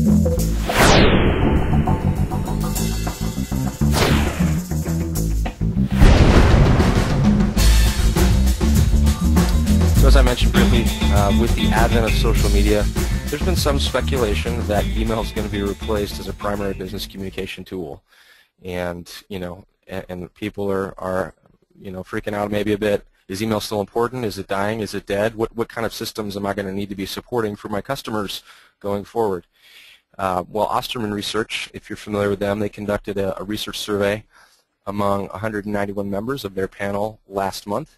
So as I mentioned briefly, with the advent of social media, there's been some speculation that email is going to be replaced as a primary business communication tool, and and people are freaking out maybe a bit. Is email still important? Is it dying? Is it dead? What kind of systems am I going to need to be supporting for my customers going forward? Well, Osterman Research, if you're familiar with them, they conducted a research survey among 191 members of their panel last month,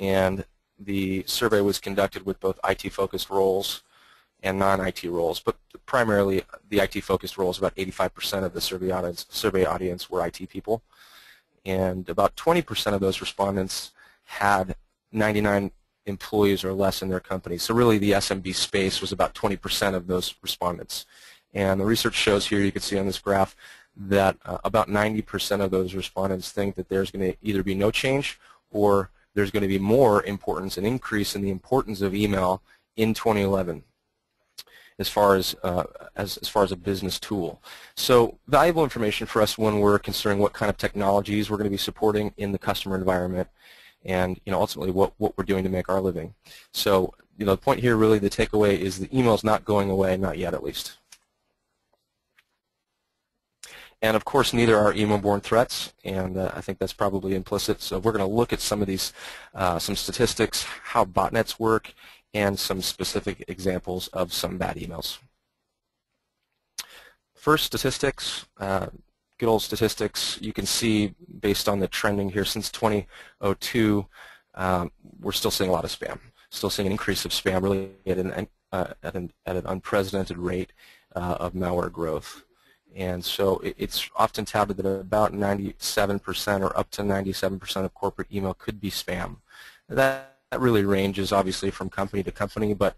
and the survey was conducted with both IT-focused roles and non-IT roles, but primarily the IT-focused roles. About 85% of the survey audience were IT people, and about 20% of those respondents had 99 employees or less in their company. So really the SMB space was about 20% of those respondents. And the research shows here, you can see on this graph, that about 90% of those respondents think that there's going to either be no change or there's going to be more importance, an increase in the importance of email in 2011 as far as a business tool. So valuable information for us when we're considering what kind of technologies we're going to be supporting in the customer environment, and ultimately what we're doing to make our living. So the point here, really, the takeaway is the email's not going away, not yet at least. And of course, neither are email-borne threats, and I think that's probably implicit. So we're going to look at some of these, some statistics, how botnets work, and some specific examples of some bad emails. First, statistics, good old statistics. You can see based on the trending here since 2002, we're still seeing a lot of spam. Still seeing an increase of spam, really at an unprecedented rate of malware growth. And so it's often touted that about 97% or up to 97% of corporate email could be spam. That really ranges, obviously, from company to company, but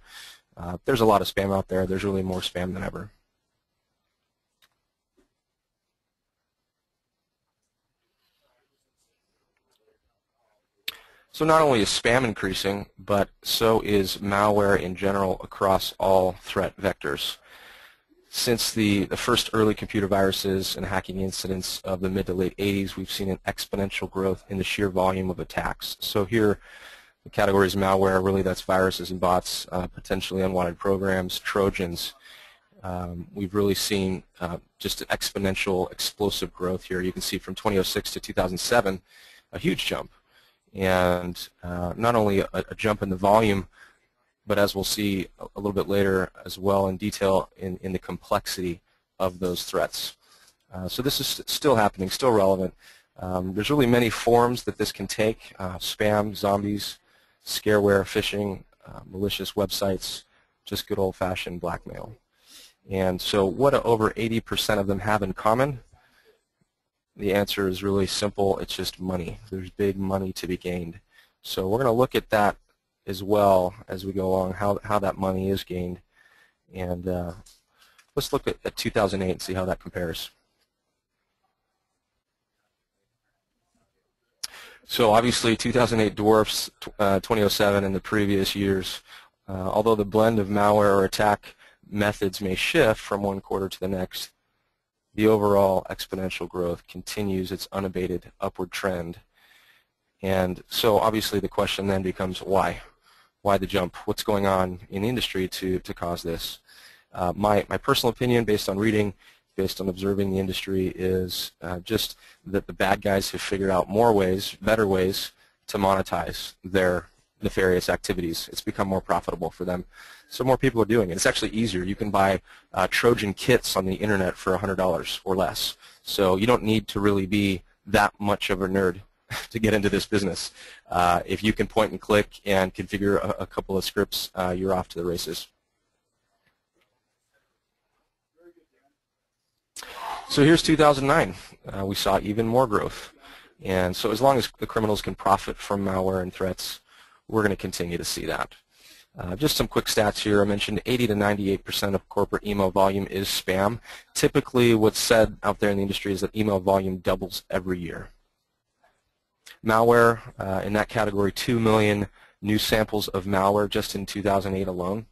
there's a lot of spam out there. There's really more spam than ever. So not only is spam increasing, but so is malware in general across all threat vectors. Since the first early computer viruses and hacking incidents of the mid to late 80s, we've seen an exponential growth in the sheer volume of attacks. So here, the categories malware, really that's viruses and bots, potentially unwanted programs, Trojans. We've really seen just an exponential, explosive growth here. You can see from 2006 to 2007, a huge jump. And not only a jump in the volume, but as we'll see a little bit later as well in detail in the complexity of those threats. So this is still happening, still relevant. There's really many forms that this can take: spam, zombies, scareware, phishing, malicious websites, just good old-fashioned blackmail. And so what do over 80% of them have in common? The answer is really simple. It's just money. There's big money to be gained. So we're going to look at that as well as we go along, how that money is gained. And let's look at 2008 and see how that compares. So obviously 2008 dwarfs 2007 and the previous years. Although the blend of malware or attack methods may shift from one quarter to the next, the overall exponential growth continues its unabated upward trend. And so obviously the question then becomes why? Why the jump? What's going on in the industry to cause this? My personal opinion, based on reading, based on observing the industry, is just that the bad guys have figured out more ways, better ways to monetize their nefarious activities. It's become more profitable for them. So more people are doing it. It's actually easier. You can buy Trojan kits on the internet for $100 or less. So you don't need to really be that much of a nerd to get into this business. If you can point and click and configure a couple of scripts, you're off to the races. So here's 2009. We saw even more growth. And so as long as the criminals can profit from malware and threats, we're going to continue to see that. Just some quick stats here. I mentioned 80 to 98% of corporate email volume is spam. Typically what's said out there in the industry is that email volume doubles every year. Malware, in that category, 2 million new samples of malware just in 2008 alone.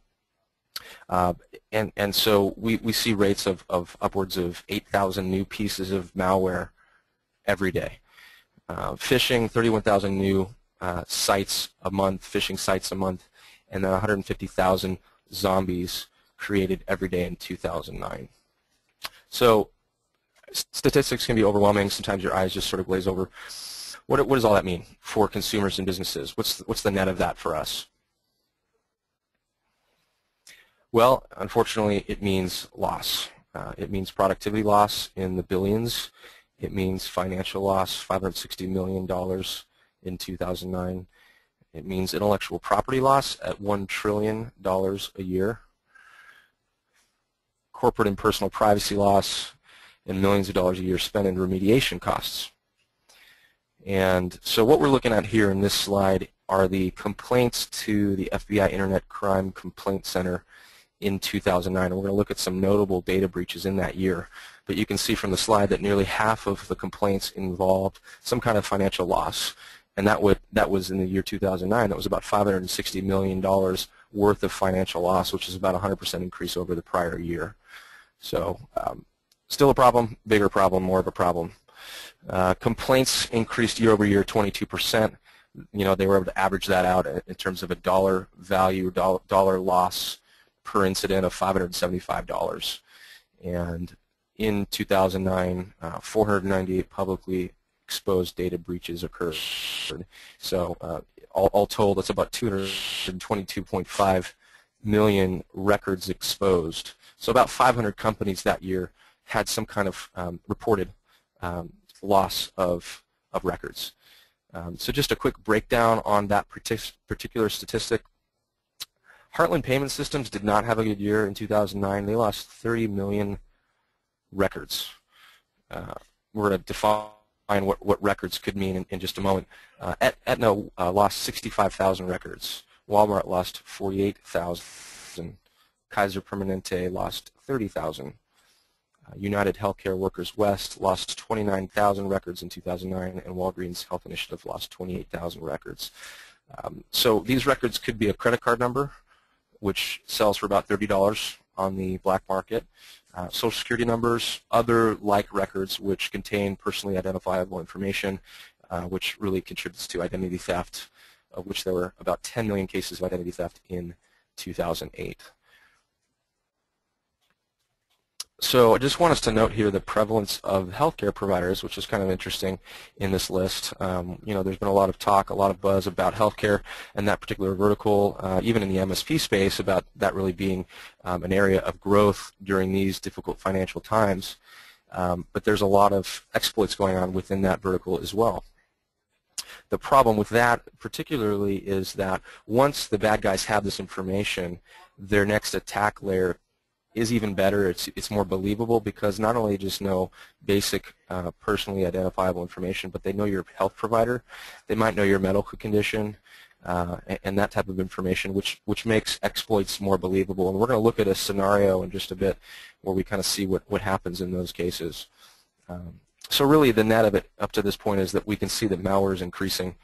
And so we see rates of upwards of 8,000 new pieces of malware every day. Phishing, 31,000 new sites a month, phishing sites a month, and then 150,000 zombies created every day in 2009. So statistics can be overwhelming. Sometimes your eyes just sort of glaze over. What does all that mean for consumers and businesses? What's the net of that for us? Well, unfortunately, it means loss. It means productivity loss in the billions. It means financial loss, $560 million in 2009. It means intellectual property loss at $1 trillion a year. Corporate and personal privacy loss, and millions of dollars a year spent in remediation costs. And so what we're looking at here in this slide are the complaints to the FBI Internet Crime Complaint Center in 2009. And we're going to look at some notable data breaches in that year. But you can see from the slide that nearly half of the complaints involved some kind of financial loss. And that was in the year 2009. That was about $560 million worth of financial loss, which is about a 100% increase over the prior year. So still a problem, bigger problem, more of a problem. Complaints increased year over year 22%. You know, they were able to average that out in terms of a dollar value, dollar loss per incident of $575. And in 2009, 498 publicly exposed data breaches occurred. So all told, that's about 222.5 million records exposed. So about 500 companies that year had some kind of reported loss of records. So just a quick breakdown on that particular statistic. Heartland Payment Systems did not have a good year in 2009. They lost 30 million records. We're going to define what records could mean in just a moment. Aetna lost 65,000 records. Walmart lost 48,000. Kaiser Permanente lost 30,000. United Healthcare Workers West lost 29,000 records in 2009, and Walgreens Health Initiative lost 28,000 records. So these records could be a credit card number, which sells for about $30 on the black market, Social Security numbers, other like records which contain personally identifiable information, which really contributes to identity theft, of which there were about 10 million cases of identity theft in 2008. So I just want us to note here the prevalence of healthcare providers, which is kind of interesting in this list. You know, there's been a lot of talk, a lot of buzz about healthcare and that particular vertical, even in the MSP space, about that really being an area of growth during these difficult financial times. But there's a lot of exploits going on within that vertical as well. The problem with that particularly is that once the bad guys have this information, their next attack layer is even better. It's more believable because not only just know basic personally identifiable information, but they know your health provider. They might know your medical condition and that type of information, which makes exploits more believable. And we're going to look at a scenario in just a bit where we kind of see what happens in those cases. So really the net of it up to this point is that we can see that malware is increasing.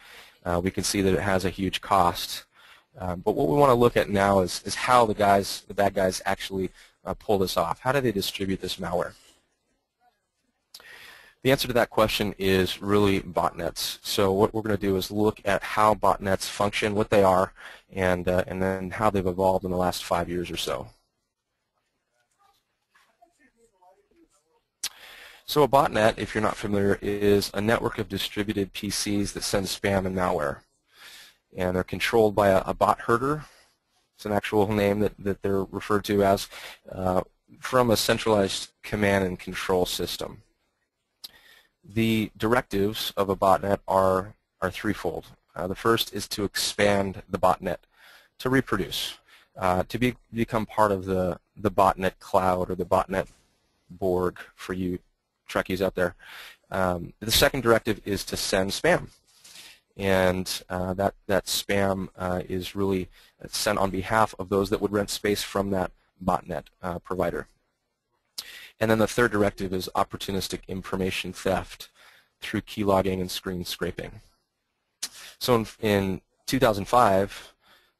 We can see that it has a huge cost. But what we want to look at now is how the bad guys actually pull this off. How do they distribute this malware? The answer to that question is really botnets. So what we're going to do is look at how botnets function, what they are, and then how they've evolved in the last 5 years or so. So a botnet, if you're not familiar, is a network of distributed PCs that send spam and malware. And they're controlled by a bot herder. It's an actual name that they're referred to as, from a centralized command and control system. The directives of a botnet are threefold. The first is to expand the botnet, to reproduce, to become part of the botnet cloud or the botnet Borg for you Trekkies out there. The second directive is to send spam. And that spam is really sent on behalf of those that would rent space from that botnet provider. And then the third directive is opportunistic information theft through keylogging and screen scraping. So in 2005,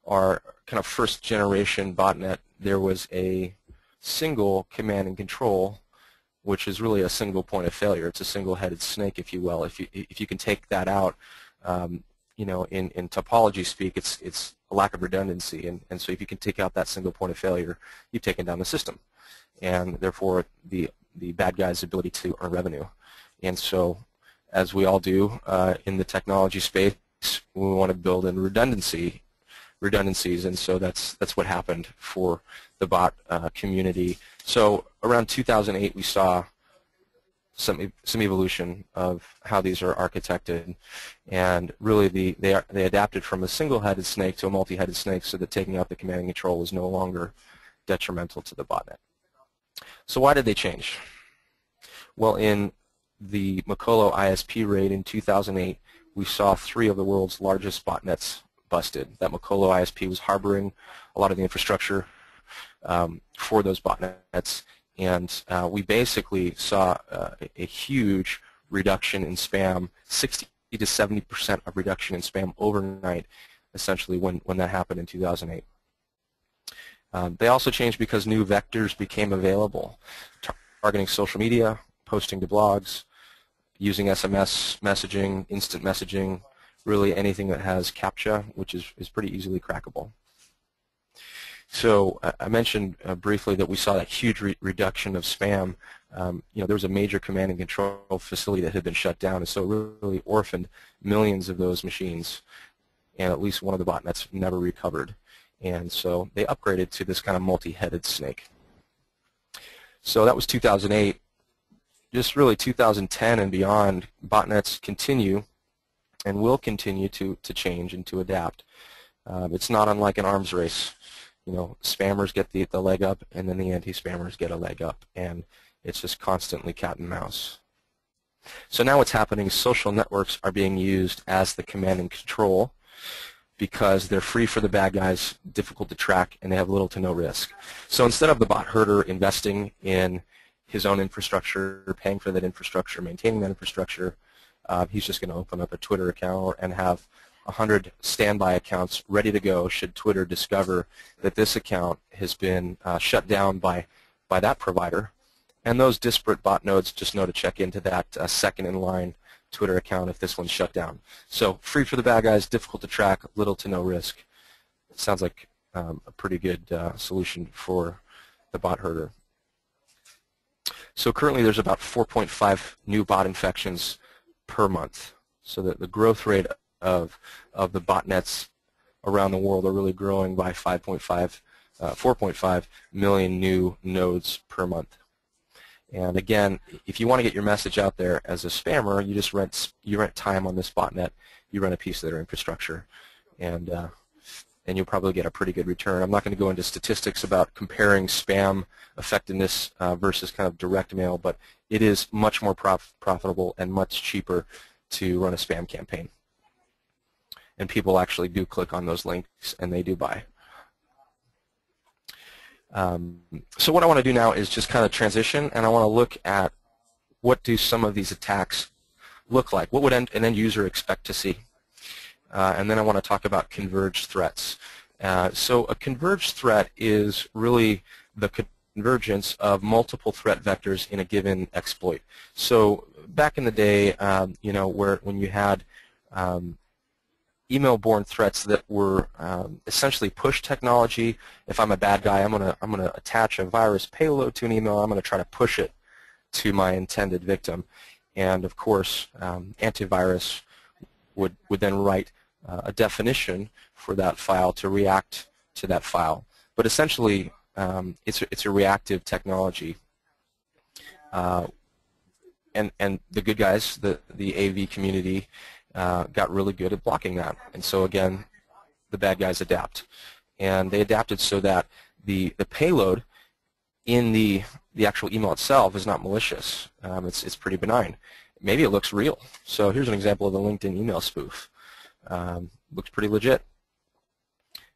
our kind of first generation botnet there was a single command and control, which is really a single point of failure. It's a single-headed snake, if you will. If you can take that out, you know, in topology speak, it's a lack of redundancy, and so if you can take out that single point of failure, you've taken down the system, and therefore the bad guy's ability to earn revenue. And so, as we all do in the technology space, we want to build in redundancies, and so that's what happened for the bot community. So around 2008, we saw some evolution of how these are architected, and really they adapted from a single-headed snake to a multi-headed snake, so that taking out the command and control was no longer detrimental to the botnet. So why did they change? Well, in the Makolo ISP raid in 2008, we saw 3 of the world's largest botnets busted. That Makolo ISP was harboring a lot of the infrastructure for those botnets, and we basically saw a huge reduction in spam, 60 to 70% of reduction in spam overnight, essentially when that happened in 2008. They also changed because new vectors became available, targeting social media, posting to blogs, using SMS messaging, instant messaging, really anything that has CAPTCHA, which is pretty easily crackable. So I mentioned briefly that we saw that huge reduction of spam. You know, there was a major command and control facility that had been shut down, and so it really orphaned millions of those machines, and at least one of the botnets never recovered. And so they upgraded to this kind of multi-headed snake. So that was 2008. Just really 2010 and beyond, botnets continue and will continue to change and to adapt. It's not unlike an arms race. You know, spammers get the leg up, and then the anti-spammers get a leg up, and it's just constantly cat and mouse. So now what's happening is social networks are being used as the command and control because they're free for the bad guys, difficult to track, and they have little to no risk. So instead of the bot herder investing in his own infrastructure, paying for that infrastructure, maintaining that infrastructure, he's just going to open up a Twitter account and have 100 standby accounts ready to go should Twitter discover that this account has been shut down by that provider. And those disparate bot nodes just know to check into that second-in-line Twitter account if this one's shut down. So free for the bad guys, difficult to track, little to no risk. It sounds like a pretty good solution for the bot herder. So currently there's about 4.5 new bot infections per month. So that the growth rate of the botnets around the world are really growing by 4.5 million new nodes per month. And again, if you want to get your message out there as a spammer, you just rent time on this botnet, you rent a piece of their infrastructure, and you'll probably get a pretty good return. I'm not going to go into statistics about comparing spam effectiveness versus kind of direct mail, but it is much more profitable and much cheaper to run a spam campaign. And people actually do click on those links, and they do buy. So what I want to do now is just kind of transition, and I want to look at what do some of these attacks look like. What would an end user expect to see? And then I want to talk about converged threats. So a converged threat is really the convergence of multiple threat vectors in a given exploit. So back in the day, you know, when you had email-borne threats that were essentially push technology. If I'm a bad guy, I'm gonna attach a virus payload to an email. I'm gonna try to push it to my intended victim, and of course, antivirus would then write a definition for that file to react to that file. But essentially, it's a reactive technology. And the good guys, the AV community, got really good at blocking that. And so again, the bad guys adapt. And they adapted so that the payload in the actual email itself is not malicious. It's pretty benign. Maybe it looks real. So here's an example of a LinkedIn email spoof. Looks pretty legit.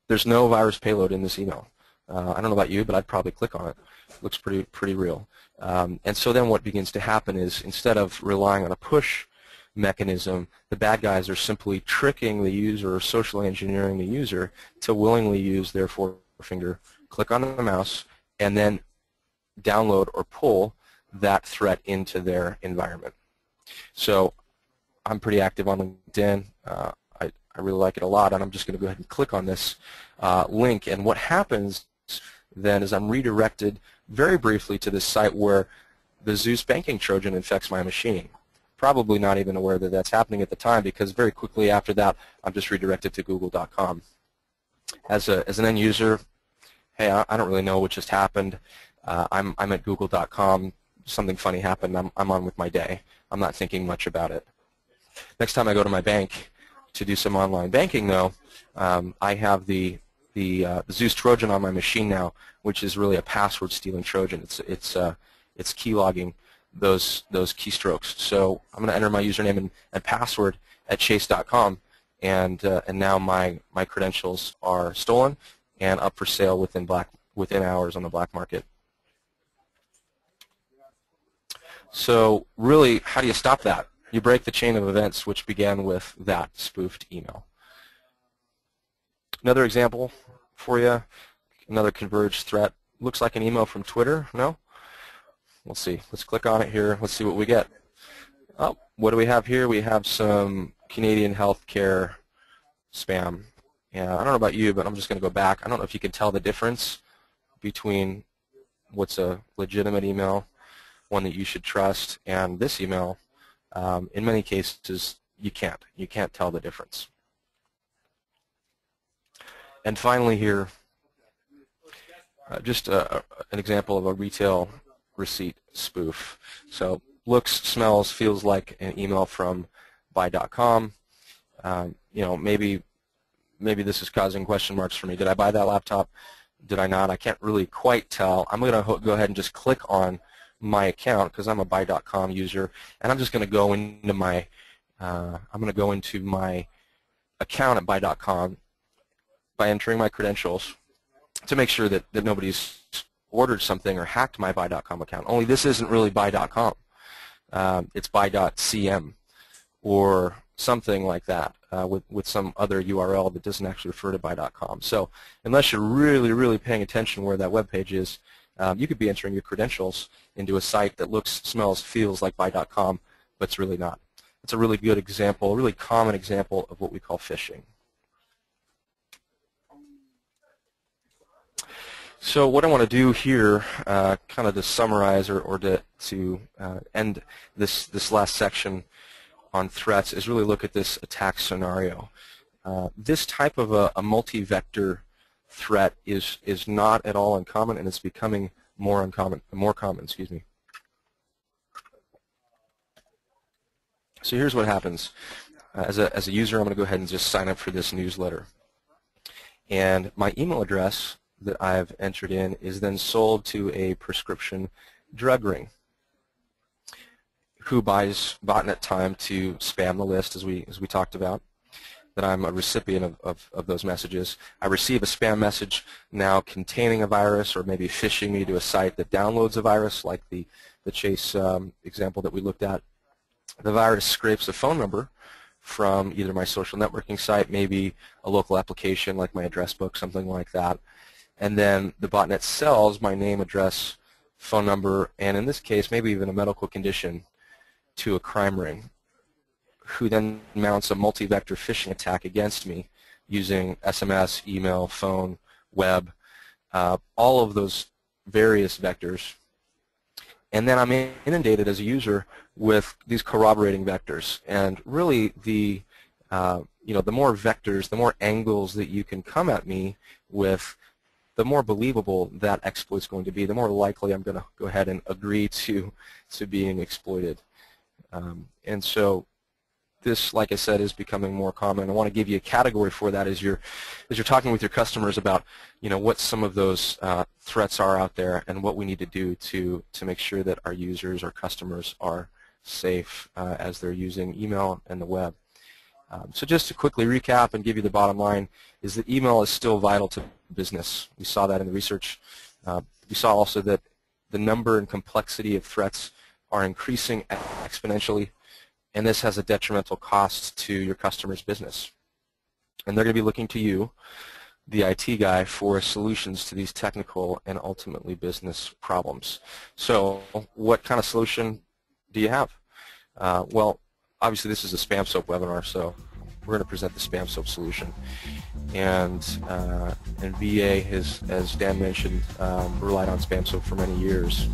There's no virus payload in this email. I don't know about you, but I'd probably click on it. Looks pretty real. And so then what begins to happen is, instead of relying on a push mechanism, the bad guys are simply tricking the user or social engineering the user to willingly use their four-finger click on the mouse, and then download or pull that threat into their environment. So I'm pretty active on LinkedIn. I really like it a lot, and I'm just going to go ahead and click on this link. And what happens then is I'm redirected very briefly to this site where the Zeus banking Trojan infects my machine. Probably not even aware that that's happening at the time, because very quickly after that I'm just redirected to google.com. As an end user, hey, I don't really know what just happened. I'm at google.com. Something funny happened. I'm on with my day. I'm not thinking much about it. Next time I go to my bank to do some online banking, though, I have the Zeus Trojan on my machine now, which is really a password stealing Trojan. It's key logging those keystrokes. So I'm going to enter my username and password at chase.com, and now my credentials are stolen and up for sale within hours on the black market. So really, how do you stop that? You break the chain of events which began with that spoofed email. Another example for you, another converged threat. Looks like an email from Twitter, no? We'll see. Let's click on it here. Let's see what we get. Oh, what do we have here? We have some Canadian healthcare spam. Yeah, I don't know about you, but I'm just going to go back. I don't know if you can tell the difference between what's a legitimate email, one that you should trust, and this email. In many cases, you can't. You can't tell the difference. And finally here, just an example of a retail receipt spoof. So looks, smells, feels like an email from buy.com. You know, maybe this is causing question marks for me. Did I buy that laptop? Did I not? I can't really quite tell. I'm going to go ahead and just click on my account because I'm a buy.com user, and I'm just going to go into my account at buy.com by entering my credentials to make sure that nobody's ordered something or hacked my buy.com account. Only this isn't really buy.com. It's buy.cm or something like that with some other URL that doesn't actually refer to buy.com. So unless you're really, really paying attention where that web page is, you could be entering your credentials into a site that looks, smells, feels like buy.com, but it's really not. It's a really good example, a really common example of what we call phishing. So what I want to do here, kind of to summarize or to end this last section on threats, is really look at this attack scenario. This type of a multi-vector threat is not at all uncommon, and it's becoming more common. Excuse me. So here's what happens. As a user, I'm going to go ahead and just sign up for this newsletter, and my email address that I've entered in is then sold to a prescription drug ring who buys botnet time to spam the list, as we talked about. That I'm a recipient of those messages. I receive a spam message now containing a virus, or maybe phishing me to a site that downloads a virus, like the Chase example that we looked at. The virus scrapes a phone number from either my social networking site, maybe a local application like my address book, something like that. And then the botnet sells my name, address, phone number, and in this case, maybe even a medical condition to a crime ring, who then mounts a multi-vector phishing attack against me using SMS, email, phone, web, all of those various vectors. And then I'm inundated as a user with these corroborating vectors. And really, the more vectors, the more angles that you can come at me with, the more believable that exploit is going to be, the more likely I'm going to go ahead and agree to being exploited. And so this, like I said, is becoming more common. I want to give you a category for that as you're talking with your customers about, what some of those threats are out there and what we need to do to make sure that our users, our customers, are safe as they're using email and the web. So just to quickly recap and give you the bottom line is that email is still vital to business. We saw that in the research. We saw also that the number and complexity of threats are increasing exponentially, and this has a detrimental cost to your customer's business. And they're going to be looking to you the IT guy for solutions to these technical and ultimately business problems. So what kind of solution do you have? Well, obviously this is a Spamsoap webinar, so we're going to present the Spamsoap solution. And VA has, as Dan mentioned, relied on Spamsoap for many years.